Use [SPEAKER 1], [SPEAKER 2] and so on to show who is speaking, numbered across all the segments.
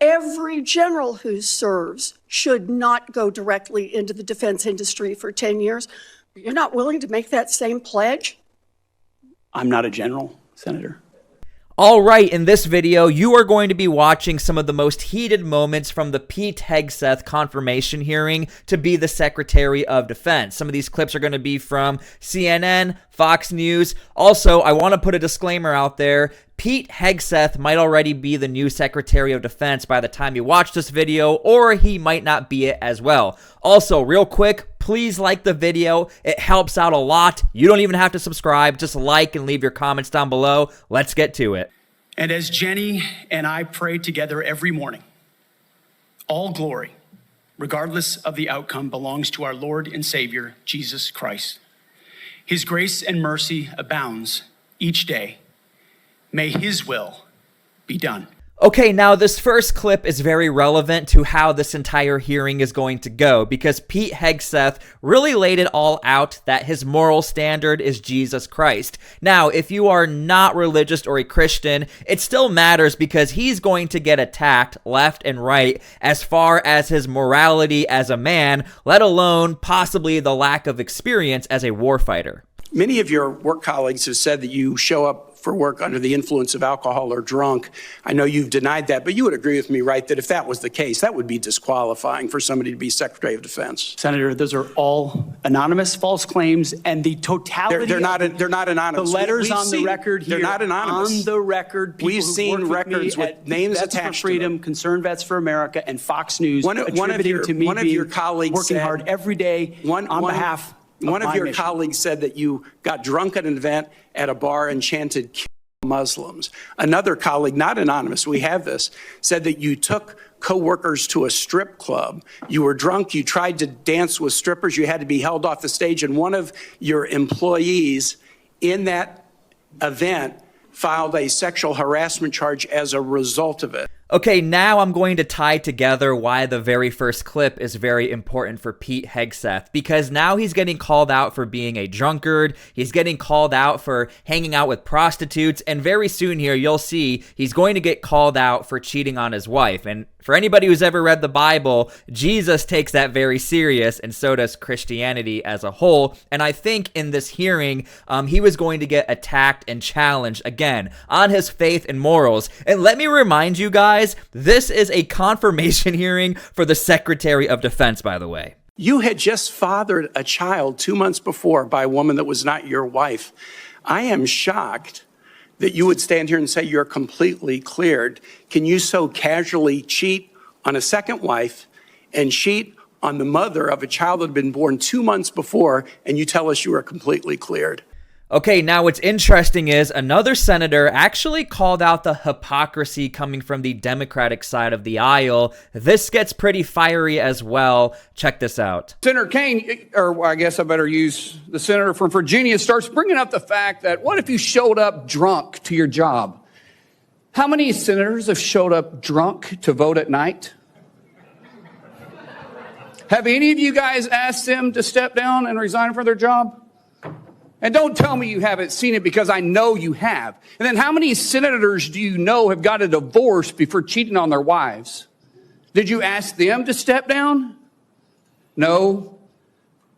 [SPEAKER 1] every general who serves should not go directly into the defense industry for 10 years. You're not willing to make that same pledge?
[SPEAKER 2] I'm not a general, Senator.
[SPEAKER 3] All right, in this video, you are going to be watching some of the most heated moments from the Pete Hegseth confirmation hearing to be the Secretary of Defense. Some of these clips are going to be from CNN, Fox News. Also, I want to put a disclaimer out there. Pete Hegseth might already be the new Secretary of Defense by the time you watch this video, or he might not be it as well. Also, real quick, please like the video. It helps out a lot. You don't even have to subscribe. Just like and leave your comments down below. Let's get to it.
[SPEAKER 2] And as Jenny and I pray together every morning, all glory, regardless of the outcome, belongs to our Lord and Savior, Jesus Christ. His grace and mercy abounds each day. May his will be done.
[SPEAKER 3] Okay, now this first clip is very relevant to how this entire hearing is going to go, because Pete Hegseth really laid it all out that his moral standard is Jesus Christ. Now, if you are not religious or a Christian, it still matters because he's going to get attacked left and right as far as his morality as a man, let alone possibly the lack of experience as a warfighter.
[SPEAKER 4] Many of your work colleagues have said that you show up for work under the influence of alcohol or drunk. I know you've denied that, but you would agree with me, right, that if that was the case, that would be disqualifying for somebody to be Secretary of Defense.
[SPEAKER 2] Senator, those are all anonymous false claims, and the totality
[SPEAKER 4] they're not anonymous.
[SPEAKER 2] The letters on the record here.
[SPEAKER 4] They're not anonymous.
[SPEAKER 2] On the record,
[SPEAKER 4] we've seen records with names
[SPEAKER 2] Vets
[SPEAKER 4] attached
[SPEAKER 2] for Freedom,
[SPEAKER 4] to them.
[SPEAKER 2] Concerned Vets for America, and Fox News
[SPEAKER 4] One of your colleagues
[SPEAKER 2] working
[SPEAKER 4] said,
[SPEAKER 2] hard every day on behalf of
[SPEAKER 4] one of
[SPEAKER 2] my
[SPEAKER 4] your
[SPEAKER 2] mission.
[SPEAKER 4] colleagues said that you got drunk at an event at a bar and chanted "Kill Muslims." Another colleague, not anonymous, we have this, said that you took co-workers to a strip club. You were drunk, you tried to dance with strippers, you had to be held off the stage, and one of your employees in that event filed a sexual harassment charge as a result of it.
[SPEAKER 3] Okay, now I'm going to tie together why the very first clip is very important for Pete Hegseth, because now he's getting called out for being a drunkard, he's getting called out for hanging out with prostitutes, and very soon here you'll see he's going to get called out for cheating on his wife. And for anybody who's ever read the Bible, Jesus takes that very serious, and so does Christianity as a whole. And I think in this hearing, he was going to get attacked and challenged again on his faith and morals. And let me remind you guys, this is a confirmation hearing for the Secretary of Defense, by the way.
[SPEAKER 4] You had just fathered a child 2 months before by a woman that was not your wife. I am shocked that you would stand here and say you're completely cleared. Can you so casually cheat on a second wife and cheat on the mother of a child that had been born 2 months before, and you tell us you are completely cleared?
[SPEAKER 3] Okay, now what's interesting is another senator actually called out the hypocrisy coming from the Democratic side of the aisle. This gets pretty fiery as well. Check this out.
[SPEAKER 5] Senator Kaine, or I guess I better use the senator from Virginia, starts bringing up the fact that what if you showed up drunk to your job? How many senators have showed up drunk to vote at night? Have any of you guys asked them to step down and resign from their job? And don't tell me you haven't seen it, because I know you have. And then how many senators do you know have got a divorce before cheating on their wives? Did you ask them to step down? No.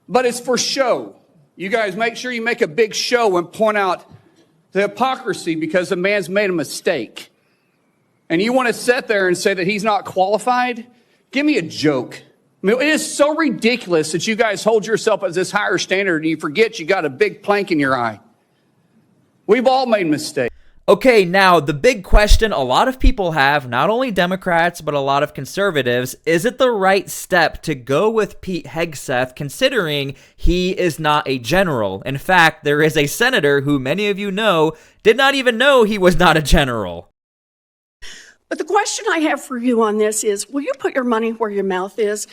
[SPEAKER 5] But it's for show. You guys make sure you make a big show and point out the hypocrisy because the man's made a mistake. And you want to sit there and say that he's not qualified? Give me a joke. I mean, it is so ridiculous that you guys hold yourself as this higher standard and you forget you got a big plank in your eye. We've all made mistakes.
[SPEAKER 3] Okay, now the big question a lot of people have, not only Democrats, but a lot of conservatives, is it the right step to go with Pete Hegseth considering he is not a general? In fact, there is a senator who many of you know did not even know he was not a general.
[SPEAKER 1] But the question I have for you on this is, will you put your money where your mouth is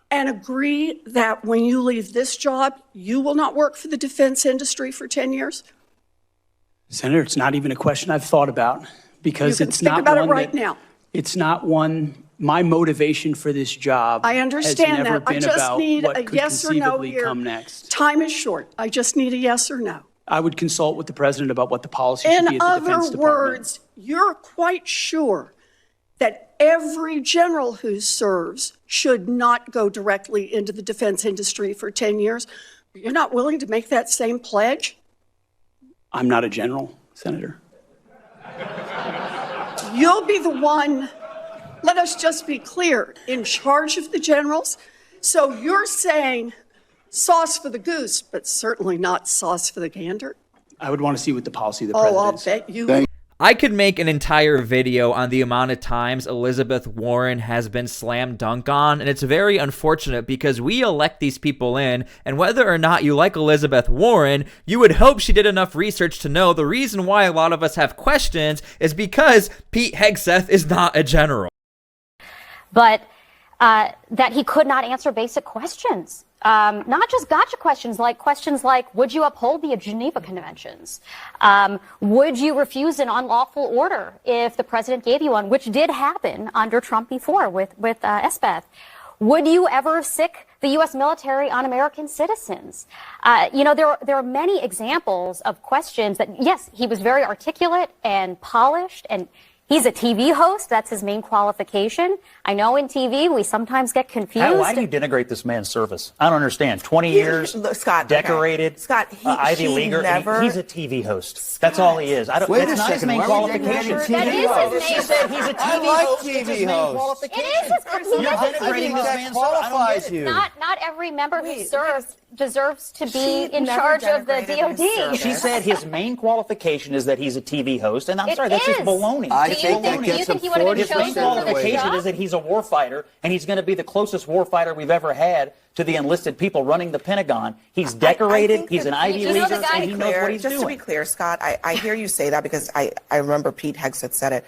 [SPEAKER 1] and agree that when you leave this job, you will not work for the defense industry for 10 years?
[SPEAKER 2] Senator, it's not even a question I've thought about, because
[SPEAKER 1] You can
[SPEAKER 2] it's
[SPEAKER 1] think
[SPEAKER 2] not
[SPEAKER 1] about
[SPEAKER 2] one
[SPEAKER 1] it right
[SPEAKER 2] that,
[SPEAKER 1] now.
[SPEAKER 2] It's not one. My motivation for this job
[SPEAKER 1] I understand
[SPEAKER 2] has never
[SPEAKER 1] that. I
[SPEAKER 2] been
[SPEAKER 1] just
[SPEAKER 2] about
[SPEAKER 1] need
[SPEAKER 2] what
[SPEAKER 1] a
[SPEAKER 2] could
[SPEAKER 1] yes or no
[SPEAKER 2] conceivably
[SPEAKER 1] here.
[SPEAKER 2] come next.
[SPEAKER 1] Time is short. I just need a yes or no.
[SPEAKER 2] I would consult with the president about what the policy should be
[SPEAKER 1] In
[SPEAKER 2] at the Defense
[SPEAKER 1] other
[SPEAKER 2] Department.
[SPEAKER 1] words, you're quite sure that every general who serves should not go directly into the defense industry for 10 years. You're not willing to make that same pledge?
[SPEAKER 4] I'm not a general, Senator.
[SPEAKER 1] You'll be the one, let us just be clear, in charge of the generals. So you're saying sauce for the goose, but certainly not sauce for the gander?
[SPEAKER 2] I would want to see what the policy of the
[SPEAKER 1] Oh,
[SPEAKER 2] president
[SPEAKER 1] I'll
[SPEAKER 2] is.
[SPEAKER 1] bet you.
[SPEAKER 3] I could make an entire video on the amount of times Elizabeth Warren has been slam dunk on, and it's very unfortunate because we elect these people in, and whether or not you like Elizabeth Warren, you would hope she did enough research to know the reason why a lot of us have questions is because Pete Hegseth is not a general.
[SPEAKER 6] But that he could not answer basic questions. Not just gotcha questions like, would you uphold the Geneva Conventions? Would you refuse an unlawful order if the president gave you one, which did happen under Trump before with Espeth? Would you ever sic the U.S. military on American citizens? There are many examples of questions that, yes, he was very articulate and polished, and he's a TV host. That's his main qualification. I know in TV we sometimes get confused.
[SPEAKER 7] Why do you denigrate this man's service? I don't understand. 20 years,
[SPEAKER 8] Scott,
[SPEAKER 7] decorated,
[SPEAKER 8] okay. Scott,
[SPEAKER 7] Ivy Leaguer.
[SPEAKER 8] Never...
[SPEAKER 7] He's a TV host. That's all he is.
[SPEAKER 9] Wait
[SPEAKER 7] it's
[SPEAKER 9] a
[SPEAKER 7] not his
[SPEAKER 9] second.
[SPEAKER 7] main
[SPEAKER 9] Why
[SPEAKER 7] qualification.
[SPEAKER 6] That is his
[SPEAKER 7] He said he's a TV
[SPEAKER 9] I like
[SPEAKER 7] host.
[SPEAKER 9] TV
[SPEAKER 7] It's his main
[SPEAKER 9] host.
[SPEAKER 7] qualification.
[SPEAKER 6] It is his personal
[SPEAKER 7] You're
[SPEAKER 6] qualification.
[SPEAKER 7] denigrating this
[SPEAKER 9] that
[SPEAKER 7] man's
[SPEAKER 9] qualifies you.
[SPEAKER 6] Not every member who
[SPEAKER 8] Wait,
[SPEAKER 6] serves deserves to be
[SPEAKER 8] She
[SPEAKER 6] in
[SPEAKER 8] never
[SPEAKER 6] charge of the
[SPEAKER 8] denigrated his
[SPEAKER 6] DOD.
[SPEAKER 8] service.
[SPEAKER 7] She said his main qualification is that he's a TV host, and I'm
[SPEAKER 6] It
[SPEAKER 7] sorry, that's just
[SPEAKER 6] is.
[SPEAKER 7] baloney.
[SPEAKER 9] I
[SPEAKER 6] Do you
[SPEAKER 9] think that
[SPEAKER 6] think-
[SPEAKER 9] gets
[SPEAKER 6] do you think
[SPEAKER 9] him
[SPEAKER 6] he would have been
[SPEAKER 9] 40%
[SPEAKER 7] His main
[SPEAKER 6] chosen for this
[SPEAKER 7] qualification
[SPEAKER 6] job?
[SPEAKER 7] is that he's a warfighter, and he's going to be the closest warfighter we've ever had to the enlisted people running the Pentagon. He's decorated,
[SPEAKER 8] think
[SPEAKER 7] he's
[SPEAKER 8] that
[SPEAKER 7] an Ivy
[SPEAKER 6] you know the
[SPEAKER 7] Leaguer,
[SPEAKER 6] guy-
[SPEAKER 7] and he knows what he's
[SPEAKER 8] Just to be
[SPEAKER 7] doing.
[SPEAKER 8] clear, Scott, I hear you say that because I remember Pete Hegseth said it.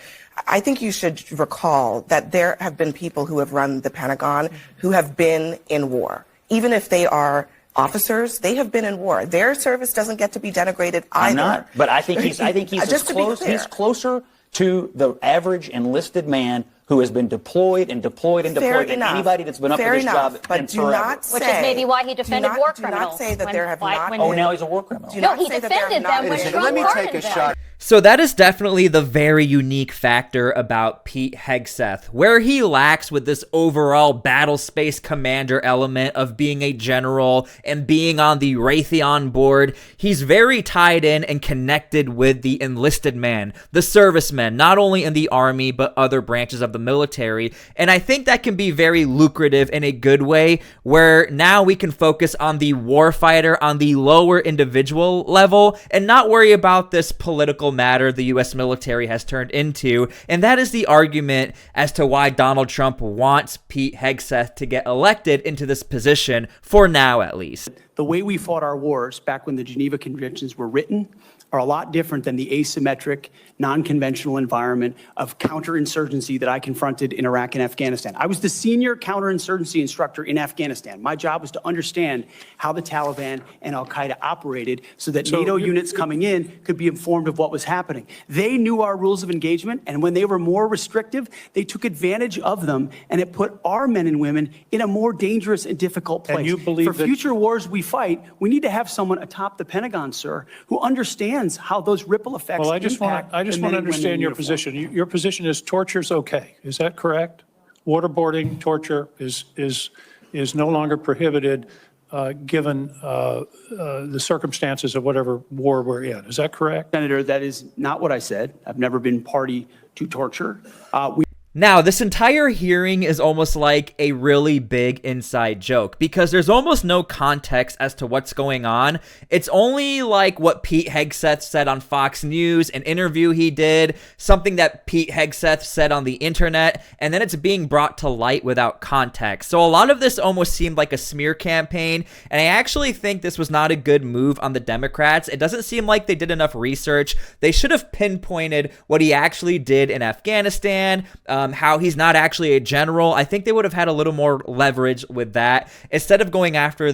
[SPEAKER 8] I think you should recall that there have been people who have run the Pentagon who have been in war. Even if they are officers, they have been in war. Their service doesn't get to be denigrated either.
[SPEAKER 7] I'm not, but I think he's
[SPEAKER 8] Just
[SPEAKER 7] as
[SPEAKER 8] to be
[SPEAKER 7] close.
[SPEAKER 8] clear.
[SPEAKER 7] He's closer to the average enlisted man who has been deployed and deployed and
[SPEAKER 8] Fair
[SPEAKER 7] deployed than
[SPEAKER 8] enough.
[SPEAKER 7] anybody that's been up
[SPEAKER 8] Fair
[SPEAKER 7] for this
[SPEAKER 8] enough.
[SPEAKER 7] job
[SPEAKER 8] But
[SPEAKER 7] in
[SPEAKER 8] do
[SPEAKER 7] forever.
[SPEAKER 8] not say,
[SPEAKER 6] Which is maybe why he defended war
[SPEAKER 8] do not
[SPEAKER 6] criminals
[SPEAKER 8] say that
[SPEAKER 6] when-
[SPEAKER 8] there have
[SPEAKER 6] why-
[SPEAKER 8] not
[SPEAKER 6] when-
[SPEAKER 7] Oh,
[SPEAKER 8] been-
[SPEAKER 7] now he's a war criminal.
[SPEAKER 8] do
[SPEAKER 6] No,
[SPEAKER 8] not
[SPEAKER 6] he
[SPEAKER 8] say that there have
[SPEAKER 6] defended
[SPEAKER 8] not
[SPEAKER 6] them
[SPEAKER 8] been-
[SPEAKER 6] when
[SPEAKER 9] Let me
[SPEAKER 6] Trump
[SPEAKER 9] take a
[SPEAKER 6] pardoned them.
[SPEAKER 9] shot.
[SPEAKER 3] So that is definitely the very unique factor about Pete Hegseth. Where he lacks with this overall battle space commander element of being a general and being on the Raytheon board, he's very tied in and connected with the enlisted man, the servicemen, not only in the Army, but other branches of the military. And I think that can be very lucrative in a good way, where now we can focus on the warfighter on the lower individual level and not worry about this political matter the U.S. military has turned into. And that is the argument as to why Donald Trump wants Pete Hegseth to get elected into this position, for now at least.
[SPEAKER 2] The way we fought our wars back when the Geneva Conventions were written are a lot different than the asymmetric, non-conventional environment of counterinsurgency that I confronted in Iraq and Afghanistan. I was the senior counterinsurgency instructor in Afghanistan. My job was to understand how the Taliban and Al-Qaeda operated so that NATO units coming in could be informed of what was happening. They knew our rules of engagement, and when they were more restrictive, they took advantage of them, and it put our men and women in a more dangerous and difficult place.
[SPEAKER 10] And you believe
[SPEAKER 2] For
[SPEAKER 10] that-
[SPEAKER 2] future wars we fight, we need to have someone atop the Pentagon, sir, who understands how those ripple effects
[SPEAKER 10] Well, I just want
[SPEAKER 2] impact
[SPEAKER 10] to
[SPEAKER 2] the men and women
[SPEAKER 10] understand
[SPEAKER 2] in
[SPEAKER 10] your
[SPEAKER 2] uniform.
[SPEAKER 10] position. Your position is torture's okay. Is that correct? Waterboarding, torture is no longer prohibited given the circumstances of whatever war we're in. Is that correct?
[SPEAKER 2] Senator, that is not what I said. I've never been party to torture.
[SPEAKER 3] Now, this entire hearing is almost like a really big inside joke because there's almost no context as to what's going on. It's only like what Pete Hegseth said on Fox News, an interview he did, something that Pete Hegseth said on the internet, and then it's being brought to light without context. So a lot of this almost seemed like a smear campaign, and I actually think this was not a good move on the Democrats. It doesn't seem like they did enough research. They should have pinpointed what he actually did in Afghanistan, how he's not actually a general. I think they would have had a little more leverage with that instead of going after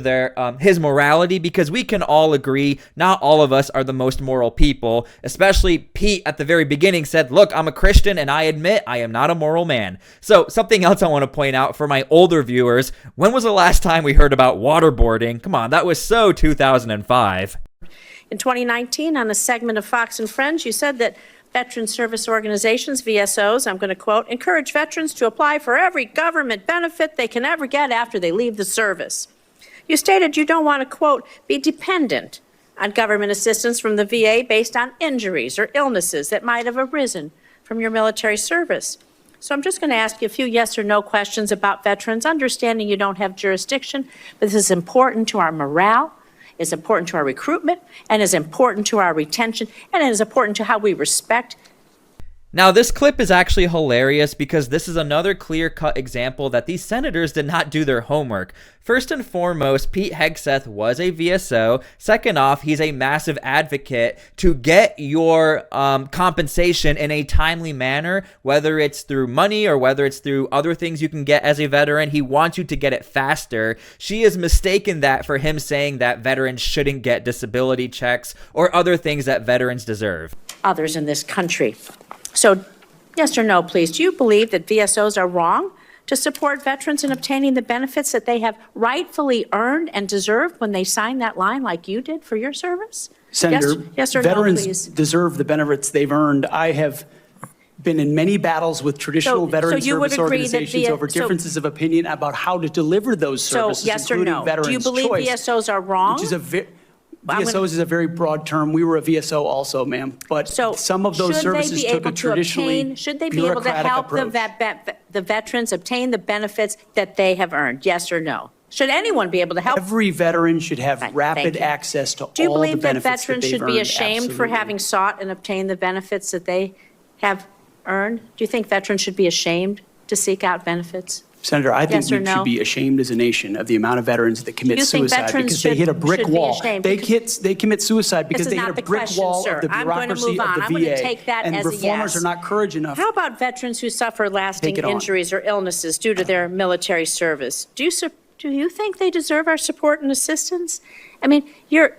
[SPEAKER 3] his morality, because we can all agree not all of us are the most moral people. Especially Pete at the very beginning said, look, I'm a Christian and I admit I am not a moral man. So something else I want to point out for my older viewers, when was the last time we heard about waterboarding? Come on, that was so 2005.
[SPEAKER 11] In 2019, on a segment of Fox and Friends, you said that
[SPEAKER 9] Veteran Service Organizations, VSOs, I'm going to quote, encourage veterans to apply for every government benefit they can ever get after they leave the service. You stated you don't want to, quote, be dependent on government assistance from the VA based on injuries or illnesses that might have arisen from your military service. So I'm just going to ask you a few yes or no questions about veterans, understanding you don't have jurisdiction, but this is important to our morale, is important to our recruitment, and is important to our retention, and it is important to how we respect.
[SPEAKER 3] Now, this clip is actually hilarious because this is another clear-cut example that these senators did not do their homework. First and foremost, Pete Hegseth was a VSO. Second off, he's a massive advocate to get your compensation in a timely manner, whether it's through money or whether it's through other things you can get as a veteran. He wants you to get it faster. She has mistaken that for him saying that veterans shouldn't get disability checks or other things that veterans deserve.
[SPEAKER 9] Others in this country. So, yes or no, please. Do you believe that VSOs are wrong to support veterans in obtaining the benefits that they have rightfully earned and deserved when they signed that line like you did for your service?
[SPEAKER 2] Senator,
[SPEAKER 9] yes or
[SPEAKER 2] veterans
[SPEAKER 9] no, please.
[SPEAKER 2] deserve the benefits they've earned. I have been in many battles with traditional veteran
[SPEAKER 9] you would
[SPEAKER 2] service
[SPEAKER 9] agree that
[SPEAKER 2] organizations over differences of opinion about how to deliver those services,
[SPEAKER 9] yes or
[SPEAKER 2] including
[SPEAKER 9] no?
[SPEAKER 2] Veterans
[SPEAKER 9] Do you believe
[SPEAKER 2] Choice,
[SPEAKER 9] VSOs are wrong?
[SPEAKER 2] which is VSOs is a very broad term. We were a VSO also, ma'am. But some of those services took a traditionally
[SPEAKER 9] should they be able to help the veterans obtain the benefits that they have earned? Yes or no? Should anyone be able to help?
[SPEAKER 2] Every veteran should have
[SPEAKER 9] Fine,
[SPEAKER 2] rapid
[SPEAKER 9] thank you.
[SPEAKER 2] access to
[SPEAKER 9] Do you
[SPEAKER 2] all the
[SPEAKER 9] believe that
[SPEAKER 2] benefits
[SPEAKER 9] veterans
[SPEAKER 2] that they've
[SPEAKER 9] should be
[SPEAKER 2] earned?
[SPEAKER 9] ashamed for
[SPEAKER 2] Absolutely.
[SPEAKER 9] having sought and obtained the benefits that they have earned? Do you think veterans should be ashamed to seek out benefits?
[SPEAKER 2] Senator, I think
[SPEAKER 9] Yes or
[SPEAKER 2] we
[SPEAKER 9] no?
[SPEAKER 2] should be ashamed as a nation of the amount of veterans that commit
[SPEAKER 9] You think
[SPEAKER 2] suicide
[SPEAKER 9] veterans
[SPEAKER 2] because they hit a brick
[SPEAKER 9] should be
[SPEAKER 2] wall.
[SPEAKER 9] ashamed
[SPEAKER 2] They
[SPEAKER 9] because-
[SPEAKER 2] commit suicide because
[SPEAKER 9] This
[SPEAKER 2] they
[SPEAKER 9] is
[SPEAKER 2] hit a
[SPEAKER 9] not the
[SPEAKER 2] brick
[SPEAKER 9] question,
[SPEAKER 2] wall
[SPEAKER 9] sir.
[SPEAKER 2] of the
[SPEAKER 9] I'm going to
[SPEAKER 2] bureaucracy
[SPEAKER 9] move on.
[SPEAKER 2] of the
[SPEAKER 9] I'm going to
[SPEAKER 2] VA.
[SPEAKER 9] take that
[SPEAKER 2] And
[SPEAKER 9] as a
[SPEAKER 2] reformers
[SPEAKER 9] yes.
[SPEAKER 2] are not courage enough.
[SPEAKER 9] How about veterans who suffer lasting
[SPEAKER 2] Take it on.
[SPEAKER 9] injuries or illnesses due to their military service? Do you think they deserve our support and assistance? I mean, your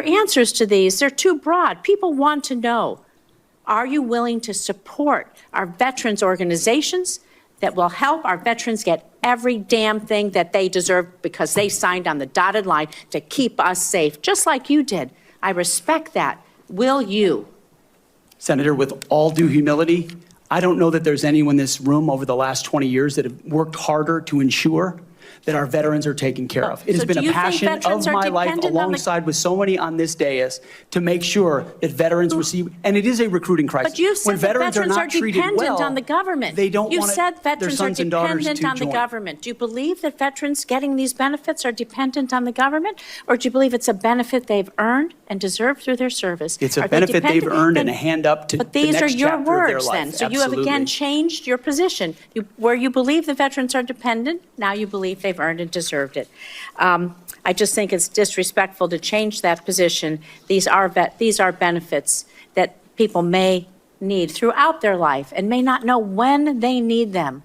[SPEAKER 9] answers to these, they're too broad. People want to know, are you willing to support our veterans organizations that will help our veterans get every damn thing that they deserve because they signed on the dotted line to keep us safe, just like you did? I respect that. Will you?
[SPEAKER 2] Senator, with all due humility, I don't know that there's anyone in this room over the last 20 years that have worked harder to ensure that our veterans are taken care of. It has
[SPEAKER 9] So
[SPEAKER 2] been
[SPEAKER 9] do
[SPEAKER 2] a
[SPEAKER 9] you think
[SPEAKER 2] passion
[SPEAKER 9] veterans
[SPEAKER 2] of
[SPEAKER 9] are
[SPEAKER 2] my life,
[SPEAKER 9] dependent on the-
[SPEAKER 2] alongside with so many on this dais, to make sure that veterans receive, and it is a recruiting crisis.
[SPEAKER 9] But you've
[SPEAKER 2] When
[SPEAKER 9] said that
[SPEAKER 2] veterans are
[SPEAKER 9] veterans are
[SPEAKER 2] not treated
[SPEAKER 9] dependent
[SPEAKER 2] well,
[SPEAKER 9] on the government.
[SPEAKER 2] they don't
[SPEAKER 9] You've
[SPEAKER 2] want
[SPEAKER 9] said
[SPEAKER 2] their
[SPEAKER 9] veterans are
[SPEAKER 2] sons and daughters
[SPEAKER 9] dependent
[SPEAKER 2] to
[SPEAKER 9] on the
[SPEAKER 2] join.
[SPEAKER 9] government. Do you believe that veterans getting these benefits are dependent on the government? Or do you believe it's a benefit they've earned and deserved through their service?
[SPEAKER 2] It's a
[SPEAKER 9] Are they
[SPEAKER 2] benefit they've
[SPEAKER 9] dependent?
[SPEAKER 2] earned and
[SPEAKER 9] Then-
[SPEAKER 2] a hand up to the
[SPEAKER 9] But these
[SPEAKER 2] next
[SPEAKER 9] are your
[SPEAKER 2] chapter of their
[SPEAKER 9] words
[SPEAKER 2] life.
[SPEAKER 9] then. So you have again
[SPEAKER 2] Absolutely.
[SPEAKER 9] changed your position. Where you believe the veterans are dependent, now you believe they've earned and deserved it. I just think it's disrespectful to change that position. These are benefits that people may need throughout their life and may not know when they need them.